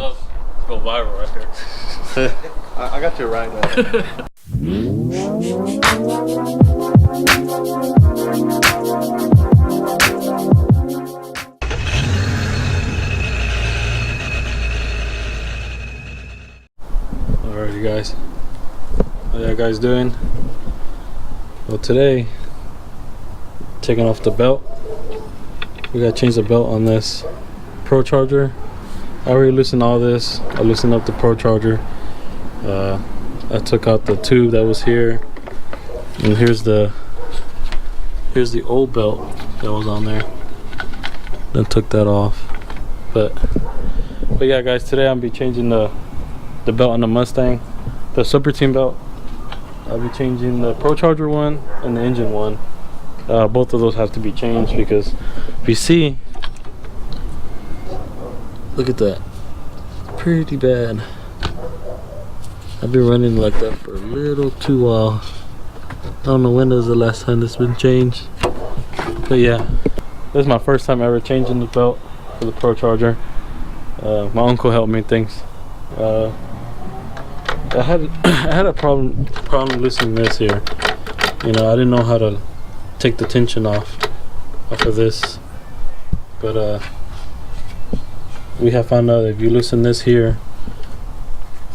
up. Go viral right here. I got you right. Alrighty guys, how y'all guys doing? Well, today taking off the belt. We gotta change the belt on this procharger. I already loosened all this. I loosened up the procharger. I took out the tube that was here, and here's the old belt that was on there. Then took that off. But yeah guys, today I'm be changing the belt on the Mustang, the Serpentine belt. I'll be changing the procharger one and the engine one. Both of those have to be changed because if you see, look at that, pretty bad. I've been running like that for a little too while. I don't know when was the last time this been changed, but yeah, this is my first time ever changing the belt for the procharger. My uncle helped me, thanks. I had a problem loosening this here. You know, I didn't know how to take the tension off of this, but we have found out if you loosen this here,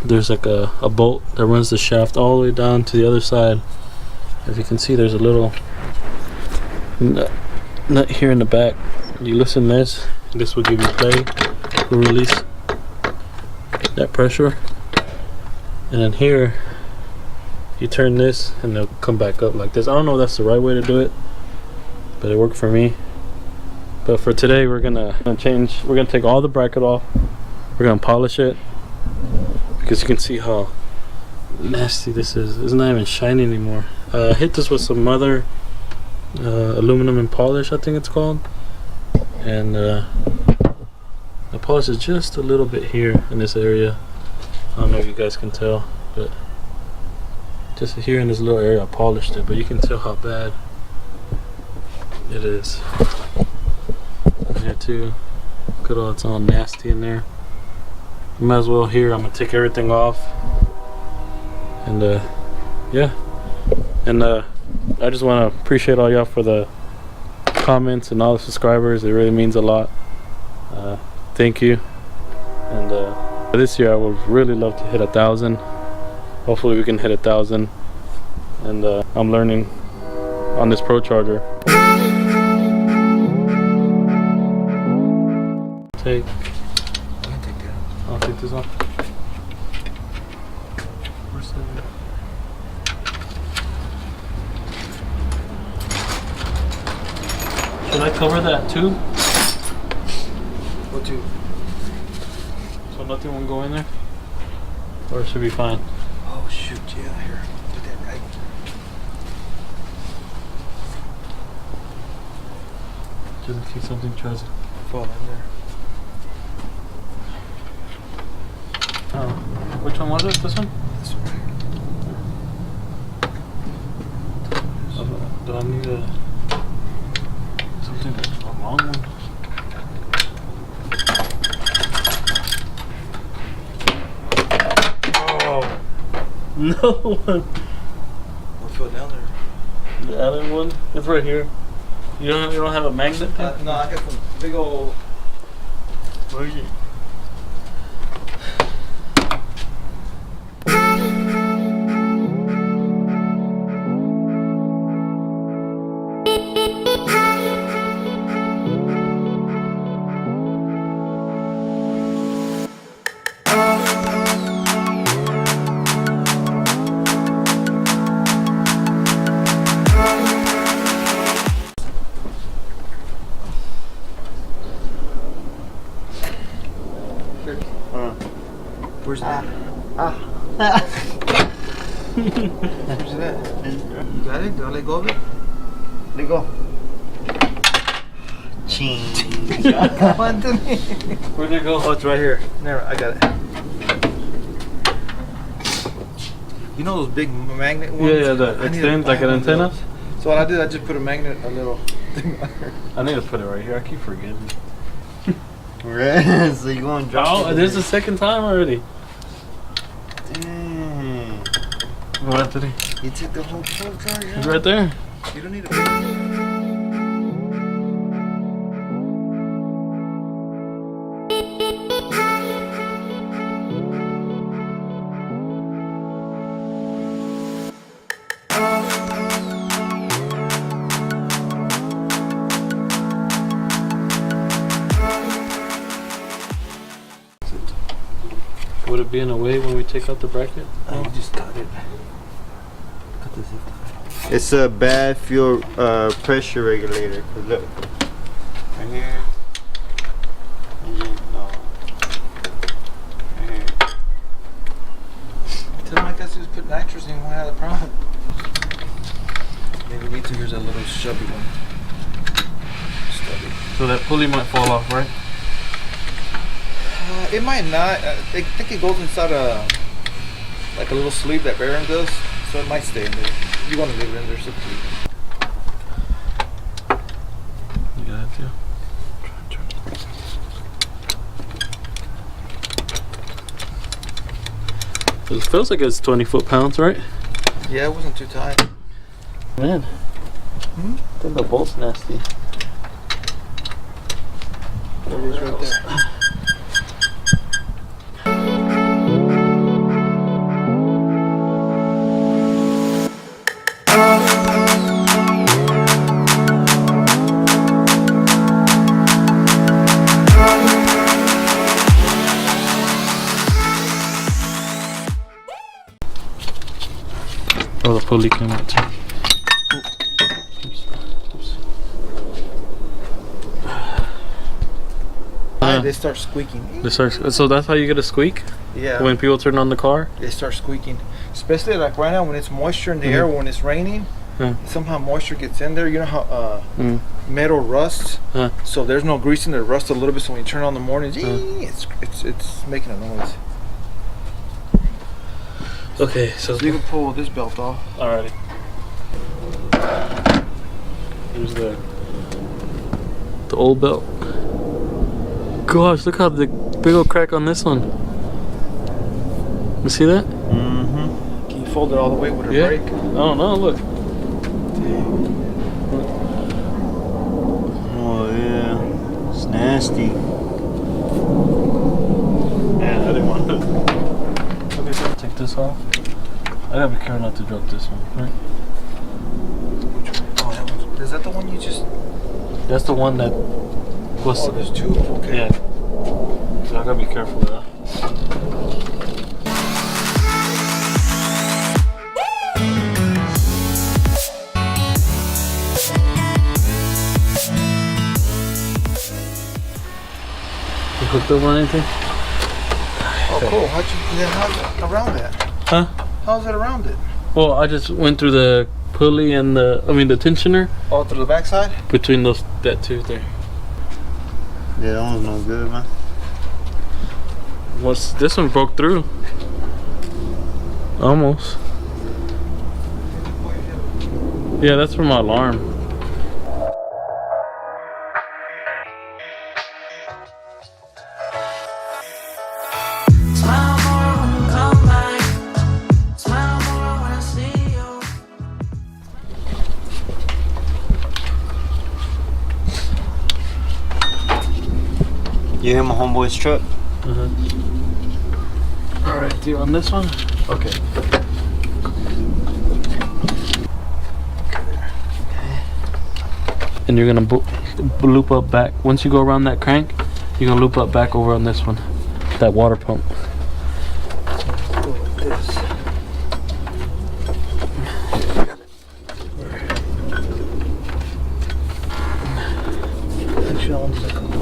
there's like a bolt that runs the shaft all the way down to the other side. As you can see, there's a little nut here in the back. You loosen this will give you play, will release that pressure. And then here, you turn this and they'll come back up like this. I don't know if that's the right way to do it, but it worked for me. But for today, we're gonna take all the bracket off. We're gonna polish it because you can see how nasty this is. It's not even shiny anymore. I hit this with some other aluminum and polish, I think it's called. And the polish is just a little bit here in this area. I don't know if you guys can tell, but just here in this little area I polished it, but you can tell how bad it is. And here too, look at all, it's all nasty in there. You might as well here, I'm gonna take everything off. And yeah, and I just want to appreciate all y'all for the comments and all the subscribers. It really means a lot. Thank you. And this year I would really love to hit 1,000. Hopefully we can hit 1,000. And I'm learning on this procharger. I'll take this off. Should I cover that tube? What tube? So nothing won't go in there? Or it should be fine? Oh shoot, yeah, here. Put that right. Just in case something tries to fall in there. Oh, which one was it? This one? This one. Do I need something, a long one? Oh, no one. What fell down there? The Allen one? It's right here. You don't have a magnet thing? No, I got some big old. Where is it? Where's that? Where's that? You got it? Do I let go of it? Let go. Ching. Come on to me. Where'd it go? Oh, it's right here. Never. I got it. You know those big magnet ones? Yeah, that extends like an antenna? So what I did, I just put a magnet, a little thing on here. I need to put it right here. I keep forgetting. Right. So you going to drop it? Oh, this is the second time already. Dang. What, Anthony? You took the whole procharger? It's right there. You don't need a... Would it be in a way when we take out the bracket? I just cut it. Cut this out. It's a bad fuel pressure regulator. Cause look, right here. No. Right here. Tell them I guess just put nitrous in, won't have a problem. Maybe we need to use a little stubby one. Stubby. So that pulley might fall off, right? It might not. I think it goes inside like a little sleeve that bearing does, so it might stay in there. You want to leave it in there, so You got it, yeah. It feels like it's 20 foot-pounds, right? yeah, it wasn't too tight. Man, I think the bolt's nasty. There it is right there. Oh, the pulley came out too. Oops. They start squeaking. So that's how you get a squeak? Yeah. When people turn on the car? They start squeaking. Especially like right now when it's moisture in the air, when it's raining, somehow moisture gets in there. You know how metal rusts? So there's no grease in there, it rusts a little bit, so when you turn on in the morning, it's making a noise. Okay, so you can pull this belt off. Alrighty. Here's the old belt. Gosh, look how the big old crack on this one. You see that? Mm-hmm. Can you fold it all the way with a brake? I don't know, look. Oh yeah, it's nasty. Yeah, I didn't want to. Okay, so take this off. I gotta be careful not to drop this one, right? Which one? Oh, that one. Is that the one you just... That's the one that was... Oh, there's two. Okay. Yeah. So I gotta be careful with that. You hooked up on anything? Oh, cool. How's it around that? Huh? How's it around it? Well, I just went through the pulley and the tensioner. All through the backside? Between that two there. Yeah, that one's no good, man. This one broke through. Almost. Yeah, that's for my alarm. You hear my homeboy's truck? Alright, do you on this one? Okay. And you're gonna loop up back. Once you go around that crank, you're gonna loop up back over on this one. That water pump. Go like this. Actually, I want to come out.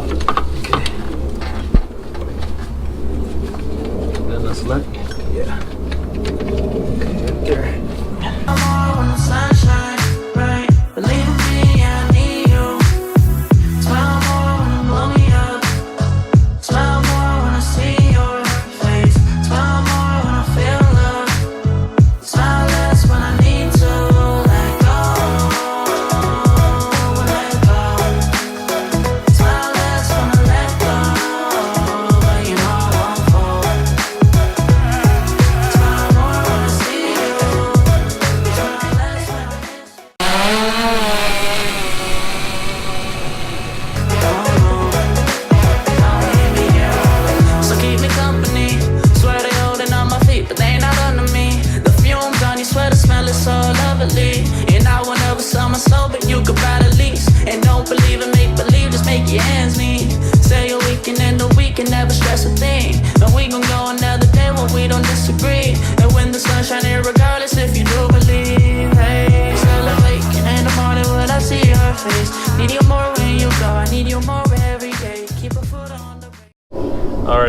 Select? Yeah. Okay, right there.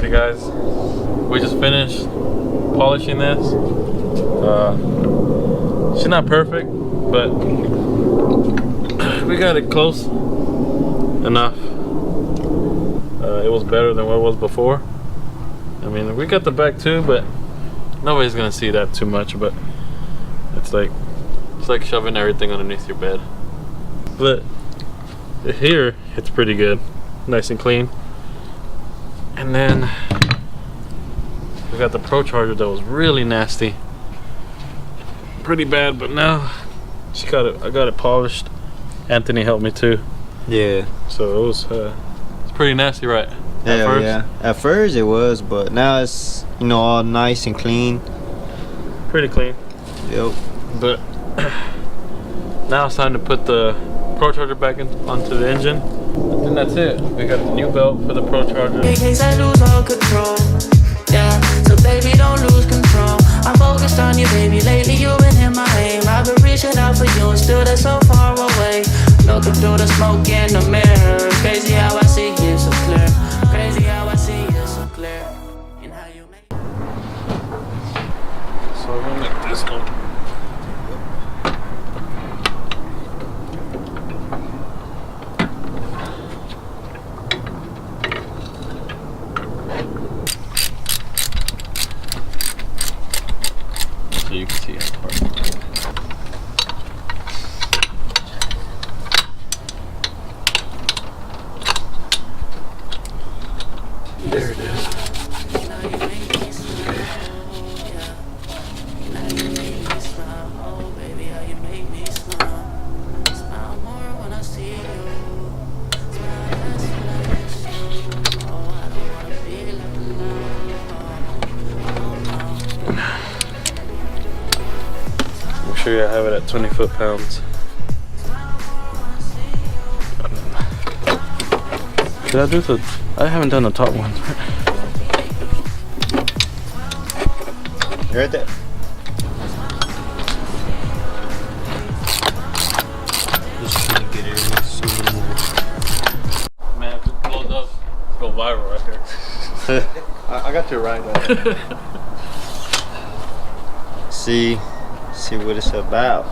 Alrighty guys, we just finished polishing this. She's not perfect, but we got it close enough. It was better than what it was before. I mean, we got the back too, but nobody's gonna see that too much. But it's like shoving everything underneath your bed. But here, it's pretty good, nice and clean. And then we got the procharger that was really nasty, pretty bad. But now I got it polished. Anthony helped me too. Yeah. So it was it's pretty nasty, right? At first? Yeah. At first it was, but now it's, you know, all nice and clean. Pretty clean. Yep. But now it's time to put the procharger back onto the engine. And that's it. We got the new belt for the procharger. In case I lose all control, yeah. So baby, don't lose control. I'm focused on you, baby. Lately you've been in my aim. I've been reaching out for you and still they're so far away. Looking through the smoke in the mirror. Crazy how I see you so clear. Crazy how I see you so clear. And how you make. So I'm gonna make this one. So you can see how far. There it is. Make sure you have it at 20 foot-pounds. Did I do the? I haven't done the top one. You heard that? Just trying to get it in some more. Man, if it blows up, it's go viral right here. I got to right there. See what it's about.